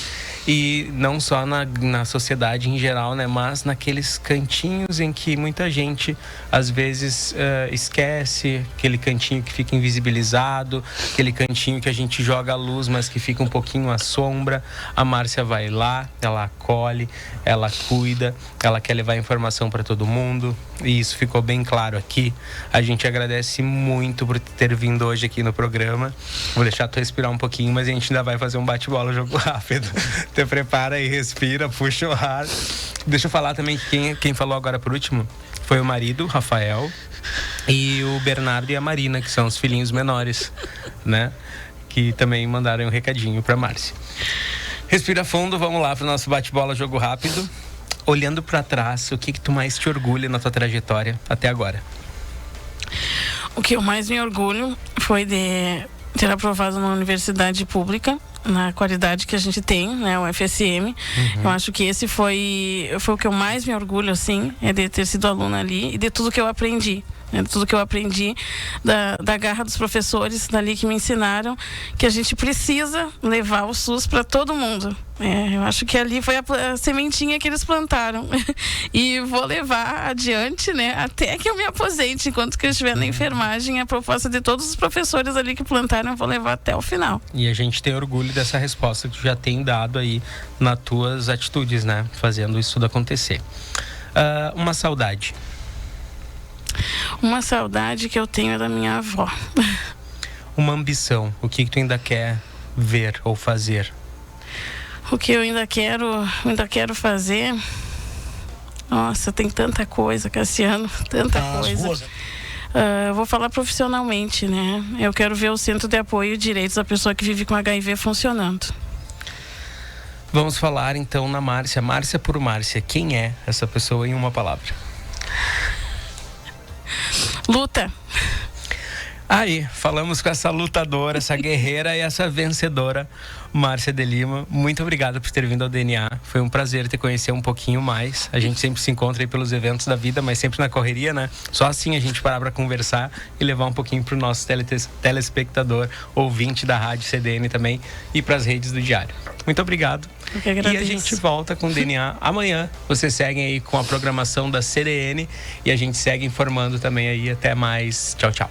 E não só na sociedade em geral, né? Mas naqueles cantinhos em que muita gente, às vezes, esquece. Aquele cantinho que fica invisibilizado, aquele cantinho que a gente joga a luz, mas que fica um pouquinho à sombra. A Márcia vai lá, ela acolhe, ela cuida, ela quer levar informação para todo mundo. E isso ficou bem claro aqui. A gente agradece muito por ter vindo hoje aqui no programa. Vou deixar tu respirar um pouquinho, mas a gente ainda vai fazer um bate-bola, jogo rápido. Te prepara e respira, puxa o ar. Deixa eu falar também que quem falou agora por último foi o marido, o Rafael, e o Bernardo e a Marina, que são os filhinhos menores, né? Que também mandaram um recadinho pra Márcia. Respira fundo, vamos lá pro nosso bate-bola, jogo rápido. Olhando pra trás, o que tu mais te orgulha na tua trajetória até agora? O que eu mais me orgulho foi de ter aprovado na universidade pública, na qualidade que a gente tem, né, o FSM. Eu acho que esse foi o que eu mais me orgulho, assim, é de ter sido aluna ali e de tudo que eu aprendi. Tudo que eu aprendi da garra dos professores dali que me ensinaram que a gente precisa levar o SUS para todo mundo. Eu acho que ali foi a sementinha que eles plantaram e vou levar adiante, né, até que eu me aposente. Enquanto que eu estiver na enfermagem, a proposta de todos os professores ali que plantaram eu vou levar até o final. E a gente tem orgulho dessa resposta que tu já tem dado aí nas tuas atitudes, né, fazendo isso tudo acontecer. Uma saudade. Uma saudade que eu tenho é da minha avó. Uma ambição. O que tu ainda quer ver ou fazer? O que eu ainda quero fazer... Nossa, tem tanta coisa, Cassiano. Tanta coisa. Eu vou falar profissionalmente, né? Eu quero ver o Centro de Apoio e Direitos da Pessoa que Vive com HIV funcionando. Vamos falar então na Márcia. Márcia por Márcia. Quem é essa pessoa em uma palavra? Luta. Aí, falamos com essa lutadora, essa guerreira e essa vencedora, Márcia de Lima. Muito obrigado por ter vindo ao DNA. Foi um prazer te conhecer um pouquinho mais. A gente sempre se encontra aí pelos eventos da vida, mas sempre na correria, né? Só assim a gente parar para conversar e levar um pouquinho pro nosso telespectador, ouvinte da Rádio CDN também e para as redes do Diário. Muito obrigado. Eu que agradeço. E a gente volta com o DNA amanhã. Vocês seguem aí com a programação da CDN e a gente segue informando também aí. Até mais. Tchau, tchau.